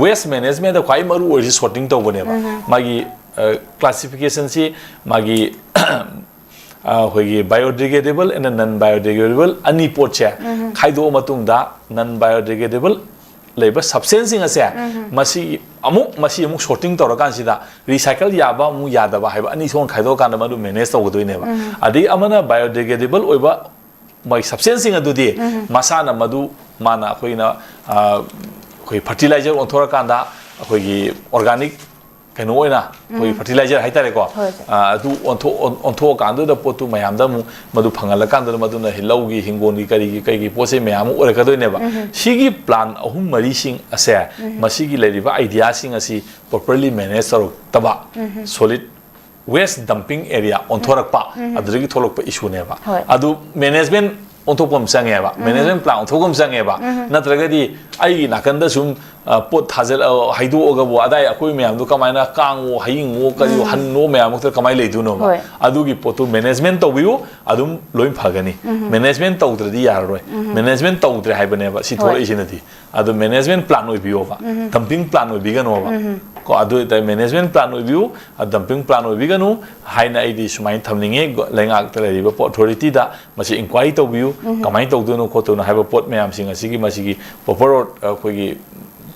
waste management da khai maru oi si sorting to ba ne ba magi classification si magi hoi biodegradable and non biodegradable ani pot che khaido matung da non biodegradable leiba substance ase masi amuk sorting to kan sida recycle yaba mu yada ba haiba ani son khaido kan ma du manage to godoi ne ba adi amana biodegradable oiba mai substance adu di masana madu mana khoina khoi fertilizer on thora kan da khoi organic kano oina khoi fertilizer hai tare ko adu on tho kan da potu mayam da mu madu phangal kan da madu na hilaugi hingoni kai pose mayam ore ka doi ne ba sigi plan ahum mari sing ase masigi leriba idea sing asi properly manage ro taba solid waste dumping area on thorak pa adrigi tholok pa issue ne ba adu management on thopam sange ba management plan on thokom sange ba natraga di ai nakanda sum pot hazal haidu oga bo adai akoi myam du kamaina kango haingo kari hanno myam to kamai le du no adu gi potu management to biu adum loin phagani management to utradi yar roi management to utre hai bane ba si thora isinati adu management plan oi biu ba dumping plan oi bigano ba ko adu ta management plan oi biu dumping plan oi bigano haina idi sumai thamninge lengak tele ba authority da masi inquiry to biu kamai to du no ko to na hai ba pot myam sing asigi masigi proper khoi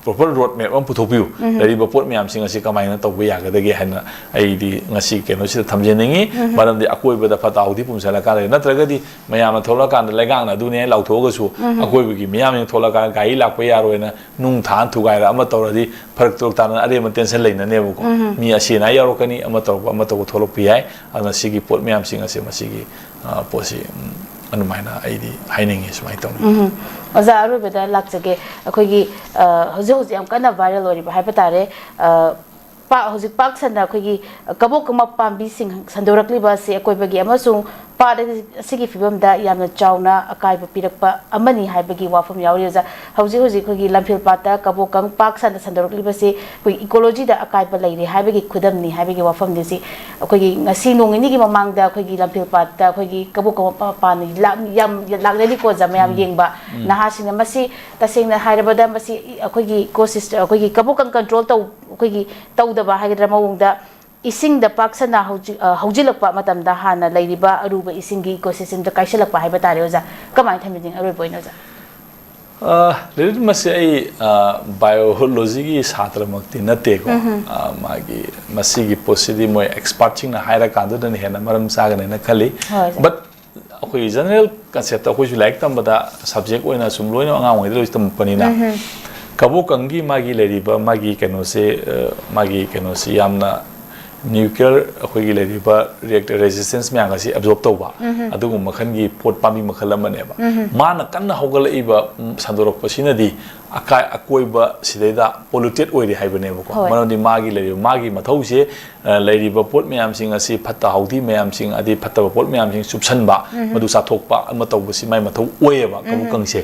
proper road map am puthopiu dari ba pot myam sing asi kamai na to bu ya ga de ge hana ai di ngasi ke no si thamjeningi maram di akoi ba da fatau di pum sala ka le na traga di mayam na thola kan le gang na du ne lau tho ga su akoi bu gi mayam ne thola ka gai lak pa ya ro na nung than thu gai ra ama to ra di pharak tok ta na are ma tension le na ne bu ko mi asi na ya ro kani ama to tholok pi ai ana si gi pot myam sing asi ma si gi posi anumaina aidi hainingi sumai tong oza aru beda lakjage akhoi hoji am kana viral ori ba haipatare pa hoji pak sanda akhoi kabok ma pambi sing sandorakli ba se akoi bagi amasung pa sigi fibam da yamna chauna akai ba pirakpa amani haibagi wafam yauri oza hoji khoi lamphil pata kabokang pak sanda sandorakli ba se khoi ecology da akai ba leire haibagi khudam ni haibagi wafam ni si akhoi ngasi nongini gi mamang da khoi lamphil pata khoi kabok pa ni yam lagnani ko jamayam yengba naha sing masi tasing na hairabada masi akhoi ecosystem akhoi kabokang control to akhoi tawda ba haidra mawung da ising da pak sana haujilakpa matamda hana leiriba aruba isingi ecosystem da kaisalakpa haiba tare oza kamai thamjing aroi poina oza LIRIL masi ai biology gi satra makti nate ko magi masi gi posidi moi expert ching na haira kandu dan hena maram saga na khali but akoi general concept akoi like tam bada subject oina sum loina anga oi dro tam pani na kabu kangi magi leriba magi keno se yamna nuclear akoi leriba reactor resistance me anga si absorb tawba adugu makhan gi pot pami makhala mane ba mana kanna hogala iba sandorok pasina di akai akoiba sidaida polluted oiri haibane ba ko manodi magi leriba magi mathau se leriba pot mayam sing asi phatta haudi mayam sing adi phatta pot mayam sing subsan ba madu sa thokpa ama tawba si mai mathau oye ba kabu kang se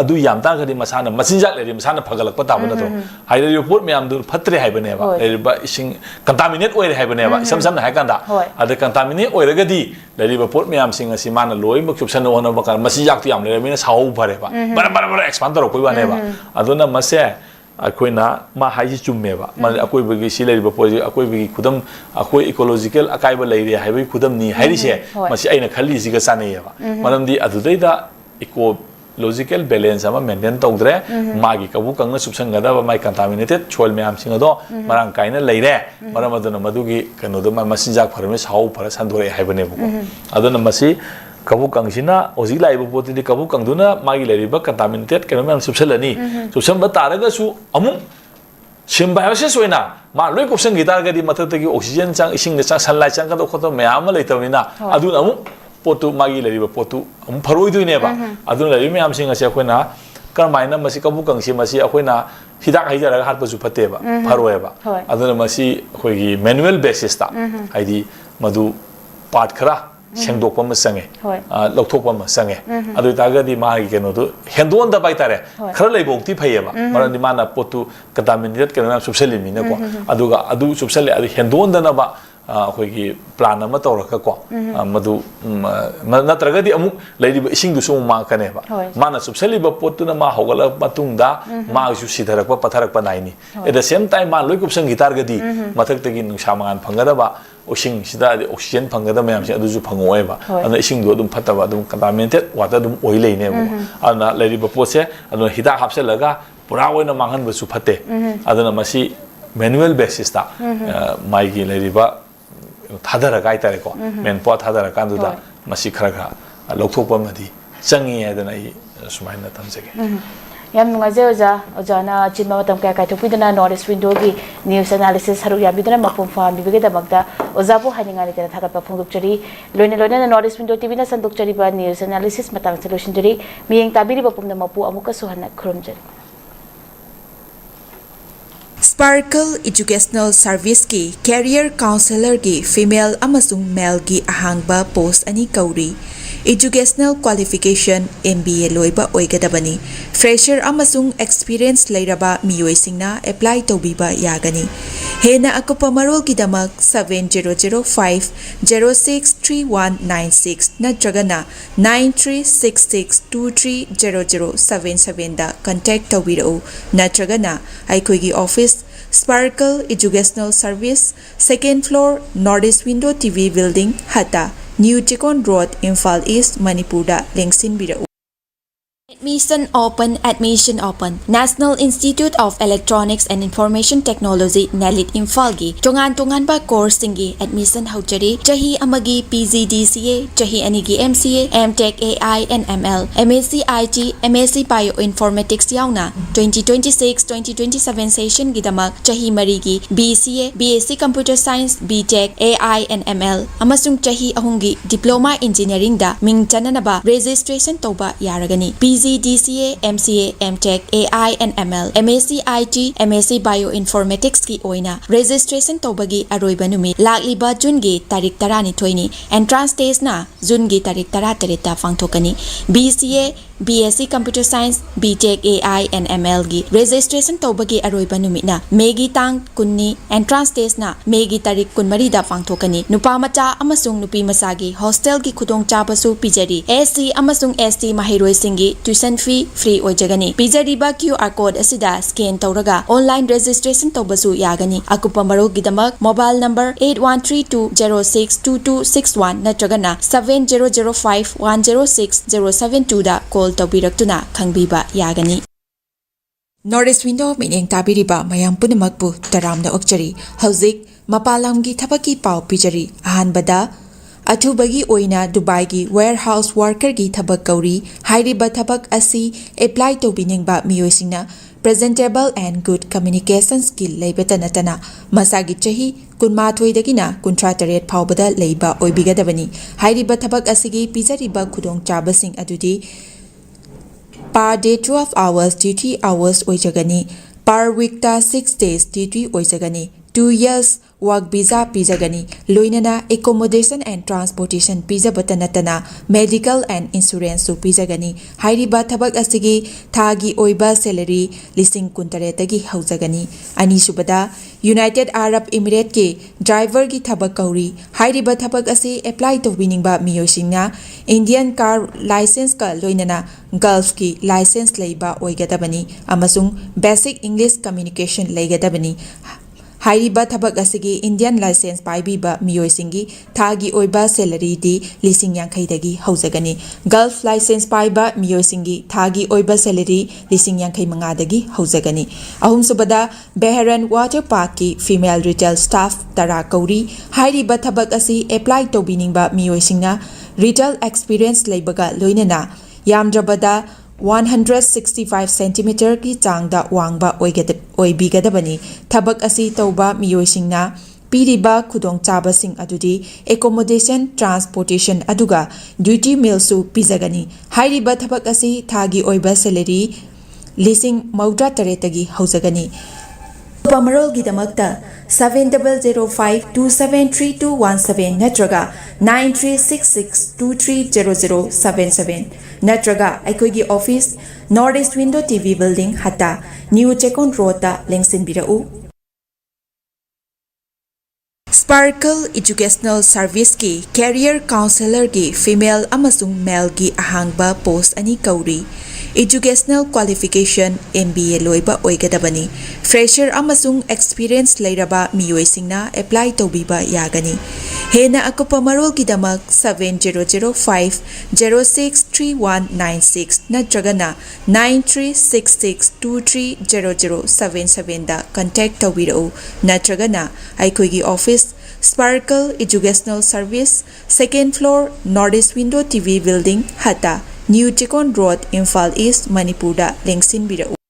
adu yam ta gadi masana machinjak leri masana phagalak pata ba to haidari pot mayam dur phatre haibane ba leriba ising contaminate oire haibane ba sam sam na haikanda ada contaminate oire gadi leriba pot mayam sing asi mana loi mak subsan ona ba kan machinjak ti yam leri mina saw phare ba bara expand ro koi ba ne ba aduna mase akoina ma haji chumme ba man akoi bagi silai ba poji akoi bagi khudam akoi ecological akai ba leire haibai khudam ni hairi se masi aina khali siga sane ba manam di adudai da ecological balance ama maintain tawdre magi kabu kangna subsan gada ba mai contaminated soil meam singa do marang kaina leire maram aduna madugi kanu do ma masinjak pharme saw phara sandore haibane bu aduna masi kabu kangsina ozi lai bu poti di kabu kangduna magi leri ba contaminated kanu meam subsalani subsan ba taraga su amu symbiosis oina ma loi kopsan gitar ga di mathata gi oxygen chang ising chang sunlight chang ka do khoto meam lai tawina aduna amu potu magi leri ba potu amu pharoi duine ba aduna leri meam singa se koina karmaina masi kabu kangsi masi akoina hidak haijara hat pa su phate ba pharoi ba aduna masi khoi gi manual basis ta haidi madu part khara sengdokpa ma sange lokthokpa ma sange adu tagadi ma gi keno do hendon da bai tare khara leibokti phayeba marani mana potu contaminated kena subseli mina ko aduga adu subseli adu hendon da na ba khoi gi plan ama tawraka ko madu natragadi amu leidiba ising du so ma kane ba mana subseli ba potu na ma hogala patungda ma ju sidharakpa patharakpa naini at the same time ma loikup sang gitar gadi mathak tagi nungsa mangan phangada ba oxing sida oxygen phangada mayam se adu ju phangoi ba ana ising du dum phataba dum contaminated water dum oi leine ba ana leidiba pose anu hida hapse laga pura oina mangan ba su phate aduna masi manual basis ta mai gi leidiba thadara gai tare ko men po thadara kandu da masi khara lokthokpa madi changi adana I sumaina tamjege yam nungaje ojana chimma matam ka kai thupidana north window gi news analysis haru yabidana mapum fam bibege dabakta ojabu haninga ni tera thakat phungdup chari loina north window tv na sanduk chari ba news analysis matang solution jari miyeng tabiri bapum na mapu amuka suhana khrum jari Sparkle Educational Service ki Career Counselor ki Female amasung Male ki ahangba post ani kauri Educational Qualification MBA loiba oigadabani Fresher amasung Experience leiraba miyoi singna apply tobiba yagani Hena akupa marol ki damak 7005063196 natragana 9366230077 da contact tobiro natragana aikoigi office Sparkle Educational Service, 2nd floor, Northeast Window TV Building, Hata, New Chikon Road, Imphal East, Manipur da Lengsin Birau. Admission open. National Institute of Electronics and Information Technology Nalit Imphal-gi tongan ba course singi admission haujari chahi amagi PGDCA chahi anigi MCA MTech AI and ML MSc IT MSc Bioinformatics yauna 2026-2027 session gidamak chahi marigi BCA BSc Computer Science BTech AI and ML amasung chahi ahungi Diploma Engineering da ming chananaba registration toba yaragani PGDCA, MCA, MTech, AI and ML, MSc IT, MSc Bioinformatics ki oina registration tobagi aroiba numi lagliba June gi tarik 12 ni entrance test na June gi tarik 13 ta phangthokani BCA BSc Computer Science BTech AI and ML gi registration tobagi aroiba numi na Megi tang kunni entrance test na Megi tarik 13 da phangthokani nupa macha amasung nupi masagi hostel gi khudong chabasu pijari SC amasung ST mahiroi singi tuition registration fee free oijagani pijariba QR code asida scan tawraga online registration tawbasu yagani akupa marol gidamak mobile number 8132062261 natragana 7005106072 da call tawbiraktuna khangbiba yagani Northeast Window mining tabiriba mayam punamakpu taramna okchari hauzik mapalamgi thabaki pau pijari ahanbada Athubagi oina Dubai gi warehouse worker gi thabak kauri hairiba thabak asi apply to biningba miyoisingna presentable and good communication skill leibetanatana masagi chahi kunmathoi dagina kuntrataret phawbada leiba oibigadabani hairiba thabak asigi pijariba khudong chabasing adudi per day 12 hours duty hours oijagani per week ta 6 days duty oijagani 2 years work visa pijagani loinana accommodation and transportation pijabatanatana medical and insurance su pijagani hairiba thabak asigi thagi oiba salary lising kuntaretagi haujagani ani subada United Arab Emirates ke driver gi thabak kauri hairiba thabak asi apply to winning ba miyosingna Indian car license ka loinana Gulf ki license leiba oigadabani amasung basic English communication leigadabani Hairiba thabak asigi Indian license paibiba miyoisingi thagi oiba salary di lising yankhai dagi haujagani Gulf license paiba miyoisingi thagi oiba salary lising yankhai manga dagi haujagani ahum subada Beharan Water Park ki female retail staff tara kauri hairiba thabak asi apply to biningba miyoisingna retail experience leibaga loinana yamdrabada 165 cm ki changda wangba oibigadabani thabak asi tauba miyoisingna piriba khudong chabasing adudi accommodation transportation aduga duty meal su pizagani hairiba thabak asi thagi oiba salary lising mauda taretagi haujagani Pamarol gidamakta 7005273217 natraga 9366230077 natraga aikoigi office Northeast Window TV building hata New Chekon Road ta lengsin birau Sparkle Educational Service ki Career Counselor ki female amasung male ki ahangba post ani kauri Educational Qualification MBA loiba oigadabani Fresher amasung experience leiraba miyoisingna apply tawbiba yagani hena akupa marol gidamak 7005063196 natragana 9366230077 da contact tawbirau natragana aikoigi office Sparkle Educational Service second floor Northeast Window TV building hata New Chekon Road Imphal East Manipur da lengsin birau